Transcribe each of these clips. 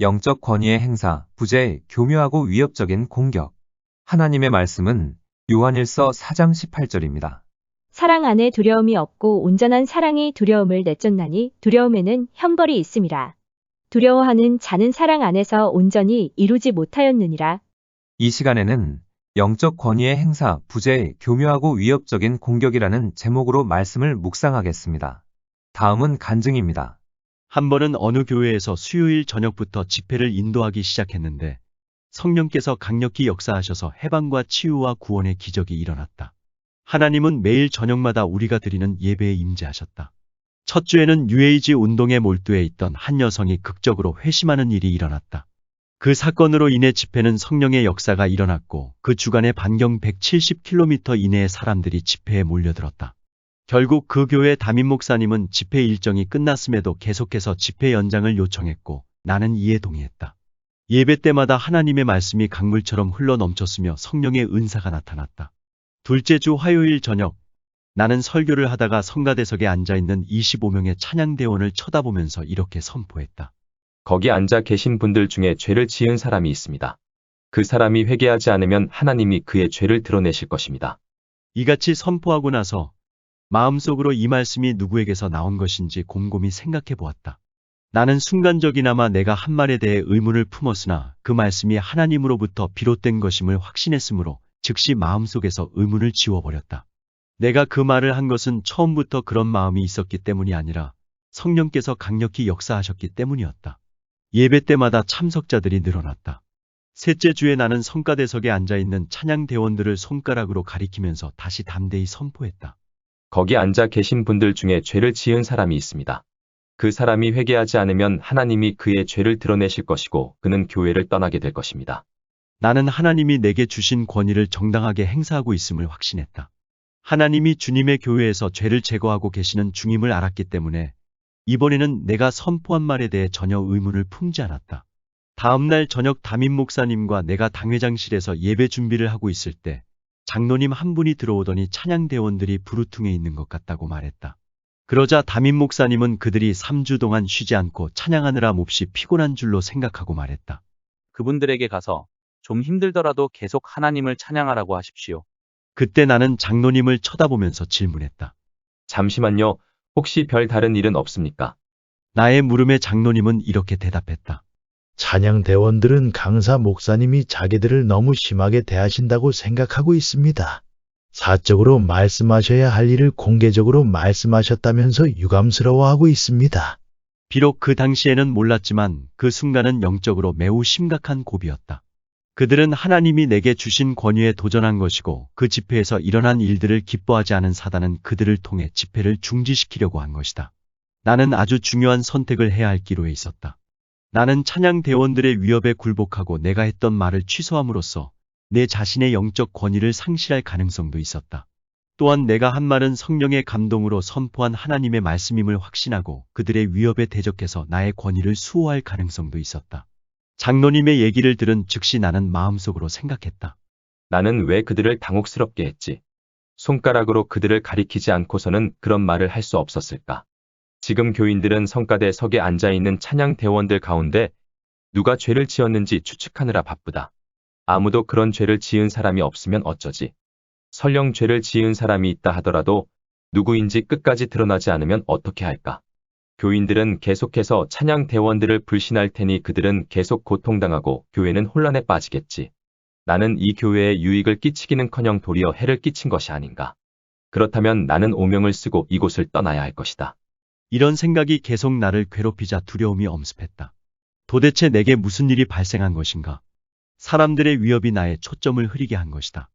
영적 권위의 행사, 부재, 교묘하고 위협적인 공격. 하나님의 말씀은 요한일서 4장 18절입니다. 사랑 안에 두려움이 없고 온전한 사랑이 두려움을 내쫓나니 두려움에는 형벌이 있음이라. 두려워하는 자는 사랑 안에서 온전히 이루지 못하였느니라. 이 시간에는 영적 권위의 행사, 부재, 교묘하고 위협적인 공격이라는 제목으로 말씀을 묵상하겠습니다. 다음은 간증입니다. 한 번은 어느 교회에서 수요일 저녁부터 집회를 인도하기 시작했는데 성령께서 강력히 역사하셔서 해방과 치유와 구원의 기적이 일어났다. 하나님은 매일 저녁마다 우리가 드리는 예배에 임재하셨다. 첫 주에는 뉴에이지 운동에 몰두해 있던 한 여성이 극적으로 회심하는 일이 일어났다. 그 사건으로 인해 집회는 성령의 역사가 일어났고 그 주간에 반경 170km 이내의 사람들이 집회에 몰려들었다. 결국 그 교회 담임 목사님은 집회 일정이 끝났음에도 계속해서 집회 연장을 요청했고 나는 이에 동의했다. 예배 때마다 하나님의 말씀이 강물처럼 흘러넘쳤으며 성령의 은사가 나타났다. 둘째 주 화요일 저녁, 나는 설교를 하다가 성가대석에 앉아있는 25명의 찬양대원을 쳐다보면서 이렇게 선포했다. 거기 앉아 계신 분들 중에 죄를 지은 사람이 있습니다. 그 사람이 회개하지 않으면 하나님이 그의 죄를 드러내실 것입니다. 이같이 선포하고 나서 마음속으로 이 말씀이 누구에게서 나온 것인지 곰곰이 생각해 보았다. 나는 순간적이나마 내가 한 말에 대해 의문을 품었으나 그 말씀이 하나님으로부터 비롯된 것임을 확신했으므로 즉시 마음속에서 의문을 지워버렸다. 내가 그 말을 한 것은 처음부터 그런 마음이 있었기 때문이 아니라 성령께서 강력히 역사하셨기 때문이었다. 예배 때마다 참석자들이 늘어났다. 셋째 주에 나는 성가대석에 앉아있는 찬양대원들을 손가락으로 가리키면서 다시 담대히 선포했다. 거기 앉아 계신 분들 중에 죄를 지은 사람이 있습니다. 그 사람이 회개하지 않으면 하나님이 그의 죄를 드러내실 것이고 그는 교회를 떠나게 될 것입니다. 나는 하나님이 내게 주신 권위를 정당하게 행사하고 있음을 확신했다. 하나님이 주님의 교회에서 죄를 제거하고 계시는 중임을 알았기 때문에 이번에는 내가 선포한 말에 대해 전혀 의문을 품지 않았다. 다음날 저녁 담임 목사님과 내가 당회장실에서 예배 준비를 하고 있을 때 장로님 한 분이 들어오더니 찬양대원들이 부르퉁에 있는 것 같다고 말했다. 그러자 담임 목사님은 그들이 3주 동안 쉬지 않고 찬양하느라 몹시 피곤한 줄로 생각하고 말했다. 그분들에게 가서 좀 힘들더라도 계속 하나님을 찬양하라고 하십시오. 그때 나는 장로님을 쳐다보면서 질문했다. 잠시만요. 혹시 별 다른 일은 없습니까? 나의 물음에 장로님은 이렇게 대답했다. 찬양대원들은 강사 목사님이 자기들을 너무 심하게 대하신다고 생각하고 있습니다. 사적으로 말씀하셔야 할 일을 공개적으로 말씀하셨다면서 유감스러워하고 있습니다. 비록 그 당시에는 몰랐지만 그 순간은 영적으로 매우 심각한 고비였다. 그들은 하나님이 내게 주신 권위에 도전한 것이고 그 집회에서 일어난 일들을 기뻐하지 않은 사단은 그들을 통해 집회를 중지시키려고 한 것이다. 나는 아주 중요한 선택을 해야 할 기로에 있었다. 나는 찬양대원들의 위협에 굴복하고 내가 했던 말을 취소함으로써 내 자신의 영적 권위를 상실할 가능성도 있었다. 또한 내가 한 말은 성령의 감동으로 선포한 하나님의 말씀임을 확신하고 그들의 위협에 대적해서 나의 권위를 수호할 가능성도 있었다. 장로님의 얘기를 들은 즉시 나는 마음속으로 생각했다. 나는 왜 그들을 당혹스럽게 했지? 손가락으로 그들을 가리키지 않고서는 그런 말을 할 수 없었을까? 지금 교인들은 성가대석에 앉아있는 찬양대원들 가운데 누가 죄를 지었는지 추측하느라 바쁘다. 아무도 그런 죄를 지은 사람이 없으면 어쩌지? 설령 죄를 지은 사람이 있다 하더라도 누구인지 끝까지 드러나지 않으면 어떻게 할까? 교인들은 계속해서 찬양대원들을 불신할 테니 그들은 계속 고통당하고 교회는 혼란에 빠지겠지. 나는 이 교회에 유익을 끼치기는커녕 도리어 해를 끼친 것이 아닌가. 그렇다면 나는 오명을 쓰고 이곳을 떠나야 할 것이다. 이런 생각이 계속 나를 괴롭히자 두려움이 엄습했다. 도대체 내게 무슨 일이 발생한 것인가? 사람들의 위협이 나의 초점을 흐리게 한 것이다.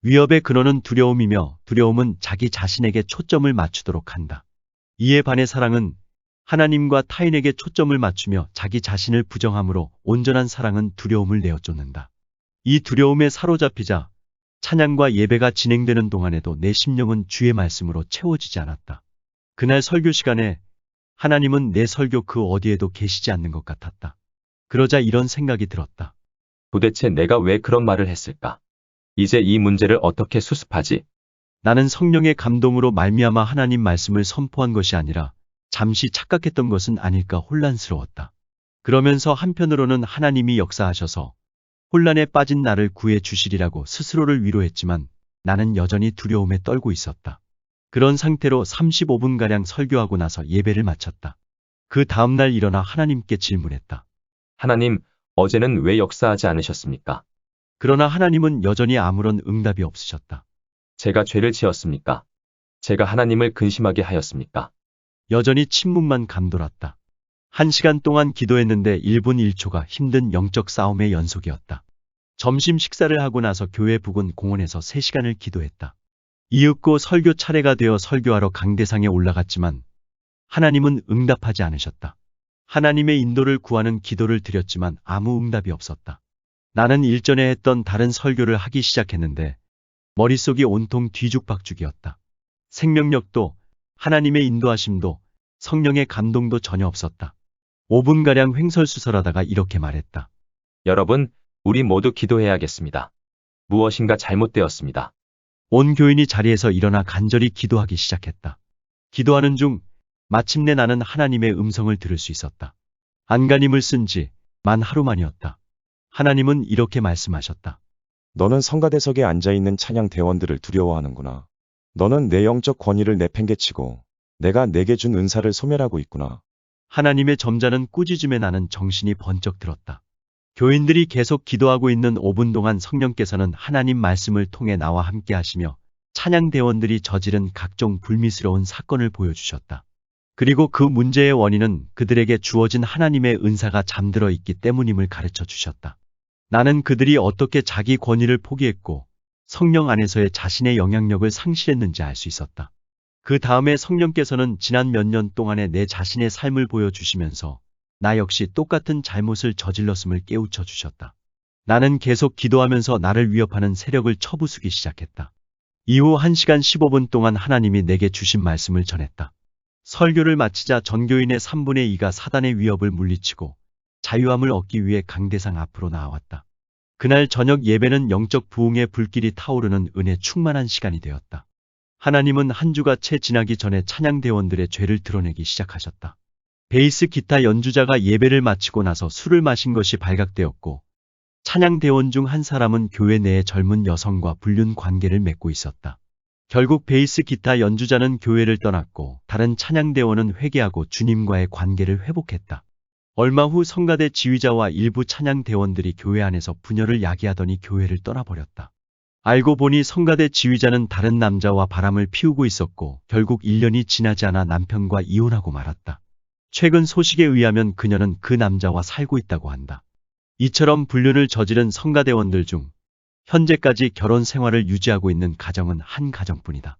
위협의 근원은 두려움이며 두려움은 자기 자신에게 초점을 맞추도록 한다. 이에 반해 사랑은 하나님과 타인에게 초점을 맞추며 자기 자신을 부정함으로 온전한 사랑은 두려움을 내어쫓는다. 이 두려움에 사로잡히자 찬양과 예배가 진행되는 동안에도 내 심령은 주의 말씀으로 채워지지 않았다. 그날 설교 시간에 하나님은 내 설교 그 어디에도 계시지 않는 것 같았다. 그러자 이런 생각이 들었다. 도대체 내가 왜 그런 말을 했을까? 이제 이 문제를 어떻게 수습하지? 나는 성령의 감동으로 말미암아 하나님 말씀을 선포한 것이 아니라 잠시 착각했던 것은 아닐까 혼란스러웠다. 그러면서 한편으로는 하나님이 역사하셔서 혼란에 빠진 나를 구해 주시리라고 스스로를 위로했지만 나는 여전히 두려움에 떨고 있었다. 그런 상태로 35분가량 설교하고 나서 예배를 마쳤다. 그 다음날 일어나 하나님께 질문했다. 하나님, 어제는 왜 역사하지 않으셨습니까? 그러나 하나님은 여전히 아무런 응답이 없으셨다. 제가 죄를 지었습니까? 제가 하나님을 근심하게 하였습니까? 여전히 침묵만 감돌았다. 1시간 동안 기도했는데 1분 1초가 힘든 영적 싸움의 연속이었다. 점심 식사를 하고 나서 교회 부근 공원에서 3시간을 기도했다. 이윽고 설교 차례가 되어 설교하러 강대상에 올라갔지만 하나님은 응답하지 않으셨다. 하나님의 인도를 구하는 기도를 드렸지만 아무 응답이 없었다. 나는 일전에 했던 다른 설교를 하기 시작했는데 머릿속이 온통 뒤죽박죽이었다. 생명력도 하나님의 인도하심도 성령의 감동도 전혀 없었다. 5분가량 횡설수설하다가 이렇게 말했다. 여러분, 우리 모두 기도해야겠습니다. 무엇인가 잘못되었습니다. 온 교인이 자리에서 일어나 간절히 기도하기 시작했다. 기도하는 중 마침내 나는 하나님의 음성을 들을 수 있었다. 안간힘을 쓴 지 만 하루만이었다. 하나님은 이렇게 말씀하셨다. 너는 성가대석에 앉아있는 찬양 대원들을 두려워하는구나. 너는 내 영적 권위를 내팽개치고 내가 내게 준 은사를 소멸하고 있구나. 하나님의 점잖은 꾸짖음에 나는 정신이 번쩍 들었다. 교인들이 계속 기도하고 있는 5분 동안 성령께서는 하나님 말씀을 통해 나와 함께 하시며 찬양 대원들이 저지른 각종 불미스러운 사건을 보여주셨다. 그리고 그 문제의 원인은 그들에게 주어진 하나님의 은사가 잠들어 있기 때문임을 가르쳐 주셨다. 나는 그들이 어떻게 자기 권위를 포기했고 성령 안에서의 자신의 영향력을 상실했는지 알 수 있었다. 그 다음에 성령께서는 지난 몇 년 동안의 내 자신의 삶을 보여주시면서 나 역시 똑같은 잘못을 저질렀음을 깨우쳐 주셨다. 나는 계속 기도하면서 나를 위협하는 세력을 쳐부수기 시작했다. 이후 1시간 15분 동안 하나님이 내게 주신 말씀을 전했다. 설교를 마치자 전교인의 3분의 2가 사단의 위협을 물리치고 자유함을 얻기 위해 강대상 앞으로 나아왔다. 그날 저녁 예배는 영적 부흥의 불길이 타오르는 은혜 충만한 시간이 되었다. 하나님은 한 주가 채 지나기 전에 찬양대원들의 죄를 드러내기 시작하셨다. 베이스 기타 연주자가 예배를 마치고 나서 술을 마신 것이 발각되었고 찬양대원 중 한 사람은 교회 내의 젊은 여성과 불륜 관계를 맺고 있었다. 결국 베이스 기타 연주자는 교회를 떠났고 다른 찬양대원은 회개하고 주님과의 관계를 회복했다. 얼마 후 성가대 지휘자와 일부 찬양대원들이 교회 안에서 분열을 야기하더니 교회를 떠나버렸다. 알고 보니 성가대 지휘자는 다른 남자와 바람을 피우고 있었고 결국 1년이 지나지 않아 남편과 이혼하고 말았다. 최근 소식에 의하면 그녀는 그 남자와 살고 있다고 한다. 이처럼 불륜을 저지른 성가대원들 중 현재까지 결혼 생활을 유지하고 있는 가정은 한 가정뿐이다.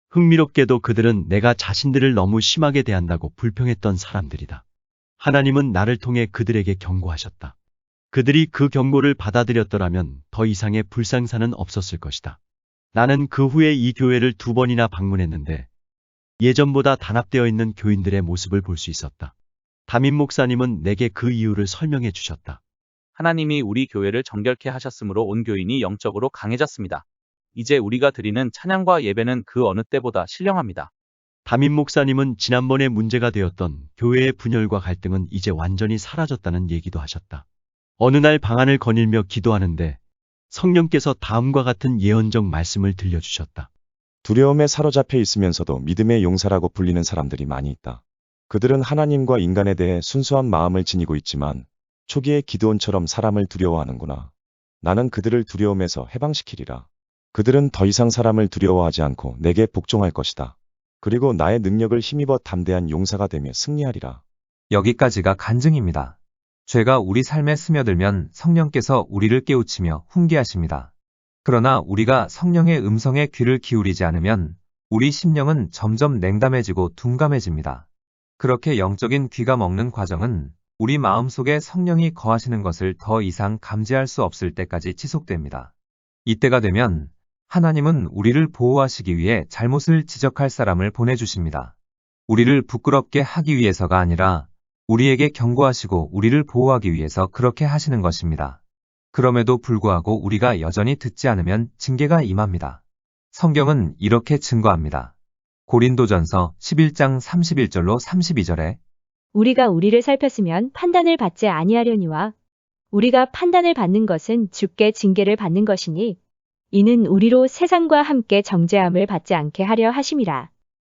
흥미롭게도 그들은 내가 자신들을 너무 심하게 대한다고 불평했던 사람들이다. 하나님은 나를 통해 그들에게 경고하셨다. 그들이 그 경고를 받아들였더라면 더 이상의 불상사는 없었을 것이다. 나는 그 후에 이 교회를 2번이나 방문했는데 예전보다 단합되어 있는 교인들의 모습을 볼 수 있었다. 담임 목사님은 내게 그 이유를 설명해 주셨다. 하나님이 우리 교회를 정결케 하셨으므로 온 교인이 영적으로 강해졌습니다. 이제 우리가 드리는 찬양과 예배는 그 어느 때보다 신령합니다. 담임 목사님은 지난번에 문제가 되었던 교회의 분열과 갈등은 이제 완전히 사라졌다는 얘기도 하셨다. 어느 날 방안을 거닐며 기도하는데 성령께서 다음과 같은 예언적 말씀을 들려주셨다. 두려움에 사로잡혀 있으면서도 믿음의 용사라고 불리는 사람들이 많이 있다. 그들은 하나님과 인간에 대해 순수한 마음을 지니고 있지만 초기의 기드온처럼 사람을 두려워하는구나. 나는 그들을 두려움에서 해방시키리라. 그들은 더 이상 사람을 두려워하지 않고 내게 복종할 것이다. 그리고 나의 능력을 힘입어 담대한 용사가 되며 승리하리라. 여기까지가 간증입니다. 죄가 우리 삶에 스며들면 성령께서 우리를 깨우치며 훈계하십니다. 그러나 우리가 성령의 음성에 귀를 기울이지 않으면 우리 심령은 점점 냉담해지고 둔감해집니다. 그렇게 영적인 귀가 먹는 과정은 우리 마음속에 성령이 거하시는 것을 더 이상 감지할 수 없을 때까지 지속됩니다. 이때가 되면 하나님은 우리를 보호하시기 위해 잘못을 지적할 사람을 보내주십니다. 우리를 부끄럽게 하기 위해서가 아니라 우리에게 경고하시고 우리를 보호하기 위해서 그렇게 하시는 것입니다. 그럼에도 불구하고 우리가 여전히 듣지 않으면 징계가 임합니다. 성경은 이렇게 증거합니다. 고린도전서 11장 31절로 32절에 우리가 우리를 살폈으면 판단을 받지 아니하려니와 우리가 판단을 받는 것은 주께 징계를 받는 것이니 이는 우리로 세상과 함께 정죄함을 받지 않게 하려 하심이라.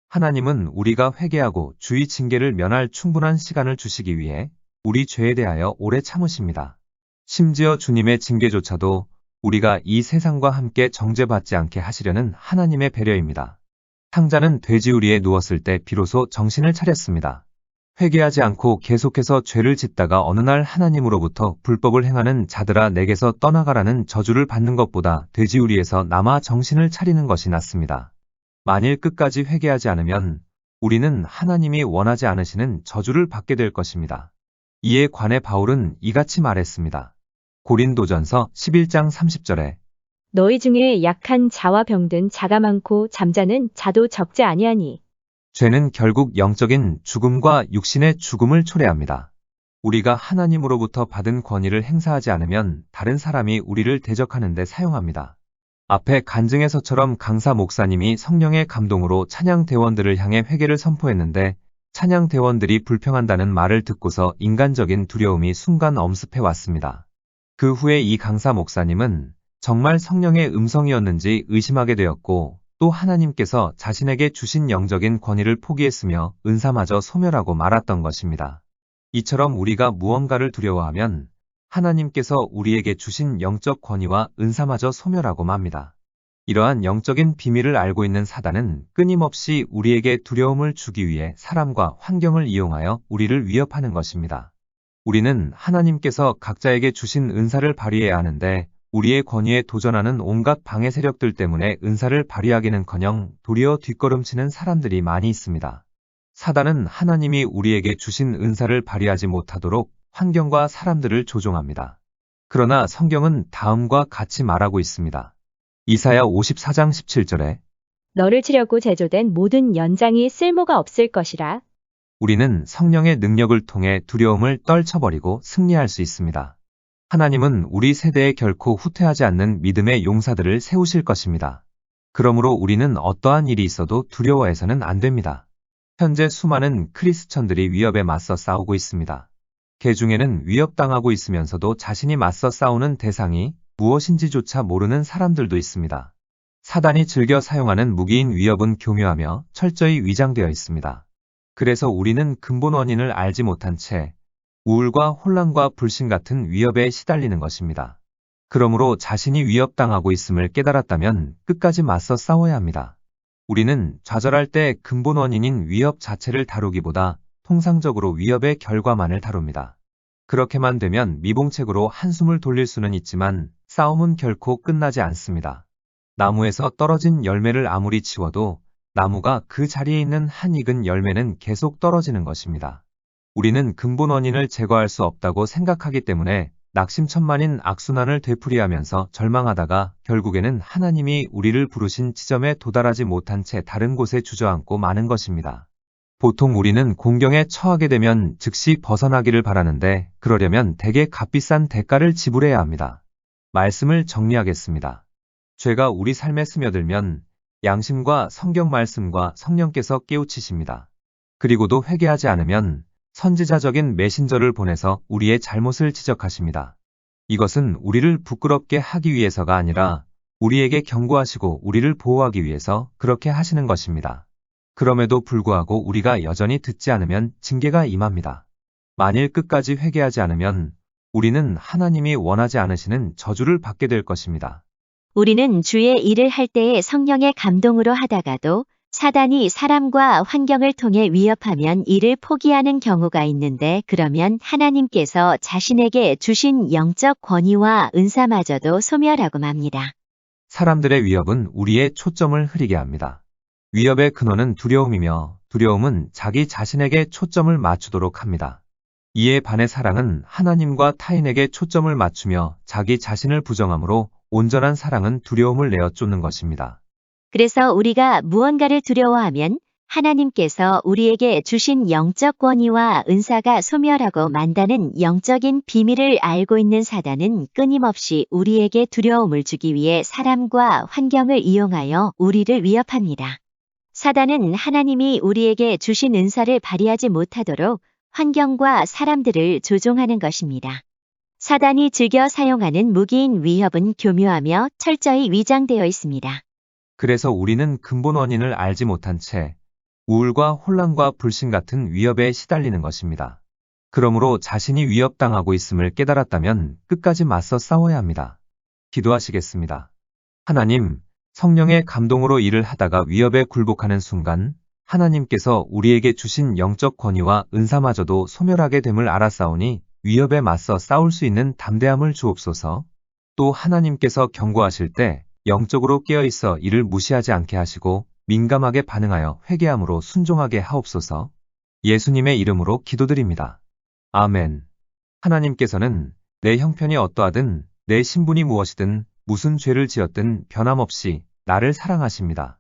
하나님은 우리가 회개하고 주의 징계를 면할 충분한 시간을 주시기 위해 우리 죄에 대하여 오래 참으십니다. 심지어 주님의 징계조차도 우리가 이 세상과 함께 정죄받지 않게 하시려는 하나님의 배려입니다. 탕자는 돼지우리에 누웠을 때 비로소 정신을 차렸습니다. 회개하지 않고 계속해서 죄를 짓다가 어느 날 하나님으로부터 불법을 행하는 자들아 내게서 떠나가라는 저주를 받는 것보다 돼지우리에서 남아 정신을 차리는 것이 낫습니다. 만일 끝까지 회개하지 않으면 우리는 하나님이 원하지 않으시는 저주를 받게 될 것입니다. 이에 관해 바울은 이같이 말했습니다. 고린도전서 11장 30절에 너희 중에 약한 자와 병든 자가 많고 잠자는 자도 적지 아니하니 죄는 결국 영적인 죽음과 육신의 죽음을 초래합니다. 우리가 하나님으로부터 받은 권위를 행사하지 않으면 다른 사람이 우리를 대적하는 데 사용합니다. 앞에 간증에서처럼 강사 목사님이 성령의 감동으로 찬양대원들을 향해 회개를 선포했는데 찬양대원들이 불평한다는 말을 듣고서 인간적인 두려움이 순간 엄습해 왔습니다. 그 후에 이 강사 목사님은 정말 성령의 음성이었는지 의심하게 되었고 또 하나님께서 자신에게 주신 영적인 권위를 포기했으며 은사마저 소멸하고 말았던 것입니다. 이처럼 우리가 무언가를 두려워하면 하나님께서 우리에게 주신 영적 권위와 은사마저 소멸하고 맙니다. 이러한 영적인 비밀을 알고 있는 사단은 끊임없이 우리에게 두려움을 주기 위해 사람과 환경을 이용하여 우리를 위협하는 것입니다. 우리는 하나님께서 각자에게 주신 은사를 발휘해야 하는데 우리의 권위에 도전하는 온갖 방해 세력들 때문에 은사를 발휘하기는커녕 도리어 뒷걸음치는 사람들이 많이 있습니다. 사단은 하나님이 우리에게 주신 은사를 발휘하지 못하도록 환경과 사람들을 조종합니다. 그러나 성경은 다음과 같이 말하고 있습니다. 이사야 54장 17절에 너를 치려고 제조된 모든 연장이 쓸모가 없을 것이라. 우리는 성령의 능력을 통해 두려움을 떨쳐버리고 승리할 수 있습니다. 하나님은 우리 세대에 결코 후퇴하지 않는 믿음의 용사들을 세우실 것입니다. 그러므로 우리는 어떠한 일이 있어도 두려워해서는 안 됩니다. 현재 수많은 크리스천들이 위협에 맞서 싸우고 있습니다. 개 중에는 위협당하고 있으면서도 자신이 맞서 싸우는 대상이 무엇인지조차 모르는 사람들도 있습니다. 사단이 즐겨 사용하는 무기인 위협은 교묘하며 철저히 위장되어 있습니다. 그래서 우리는 근본 원인을 알지 못한 채 우울과 혼란과 불신 같은 위협에 시달리는 것입니다. 그러므로 자신이 위협당하고 있음을 깨달았다면 끝까지 맞서 싸워야 합니다. 우리는 좌절할 때 근본 원인인 위협 자체를 다루기보다 통상적으로 위협의 결과만을 다룹니다. 그렇게만 되면 미봉책으로 한숨을 돌릴 수는 있지만 싸움은 결코 끝나지 않습니다. 나무에서 떨어진 열매를 아무리 치워도 나무가 그 자리에 있는 한 익은 열매는 계속 떨어지는 것입니다. 우리는 근본 원인을 제거할 수 없다고 생각하기 때문에 낙심천만인 악순환을 되풀이하면서 절망하다가 결국에는 하나님이 우리를 부르신 지점에 도달하지 못한 채 다른 곳에 주저앉고 마는 것입니다. 보통 우리는 공경에 처하게 되면 즉시 벗어나기를 바라는데 그러려면 대개 값비싼 대가를 지불해야 합니다. 말씀을 정리하겠습니다. 죄가 우리 삶에 스며들면 양심과 성경 말씀과 성령께서 깨우치십니다. 그리고도 회개하지 않으면 선지자적인 메신저를 보내서 우리의 잘못을 지적하십니다. 이것은 우리를 부끄럽게 하기 위해서가 아니라 우리에게 경고하시고 우리를 보호하기 위해서 그렇게 하시는 것입니다. 그럼에도 불구하고 우리가 여전히 듣지 않으면 징계가 임합니다. 만일 끝까지 회개하지 않으면 우리는 하나님이 원하지 않으시는 저주를 받게 될 것입니다. 우리는 주의 일을 할 때에 성령의 감동으로 하다가도 사단이 사람과 환경을 통해 위협하면 이를 포기하는 경우가 있는데 그러면 하나님께서 자신에게 주신 영적 권위와 은사마저도 소멸하고 맙니다. 사람들의 위협은 우리의 초점을 흐리게 합니다. 위협의 근원은 두려움이며 두려움은 자기 자신에게 초점을 맞추도록 합니다. 이에 반해 사랑은 하나님과 타인에게 초점을 맞추며 자기 자신을 부정하므로 온전한 사랑은 두려움을 내어 쫓는 것입니다. 그래서 우리가 무언가를 두려워하면 하나님께서 우리에게 주신 영적 권위와 은사가 소멸하고 만다는 영적인 비밀을 알고 있는 사단은 끊임없이 우리에게 두려움을 주기 위해 사람과 환경을 이용하여 우리를 위협합니다. 사단은 하나님이 우리에게 주신 은사를 발휘하지 못하도록 환경과 사람들을 조종하는 것입니다. 사단이 즐겨 사용하는 무기인 위협은 교묘하며 철저히 위장되어 있습니다. 그래서 우리는 근본 원인을 알지 못한 채 우울과 혼란과 불신 같은 위협에 시달리는 것입니다. 그러므로 자신이 위협당하고 있음을 깨달았다면 끝까지 맞서 싸워야 합니다. 기도하시겠습니다. 하나님, 성령의 감동으로 일을 하다가 위협에 굴복하는 순간 하나님께서 우리에게 주신 영적 권위와 은사마저도 소멸하게 됨을 알았사오니 위협에 맞서 싸울 수 있는 담대함을 주옵소서. 또 하나님께서 경고하실 때 영적으로 깨어있어 이를 무시하지 않게 하시고 민감하게 반응하여 회개함으로 순종하게 하옵소서. 예수님의 이름으로 기도드립니다. 아멘. 하나님께서는 내 형편이 어떠하든 내 신분이 무엇이든 무슨 죄를 지었든 변함없이 나를 사랑하십니다.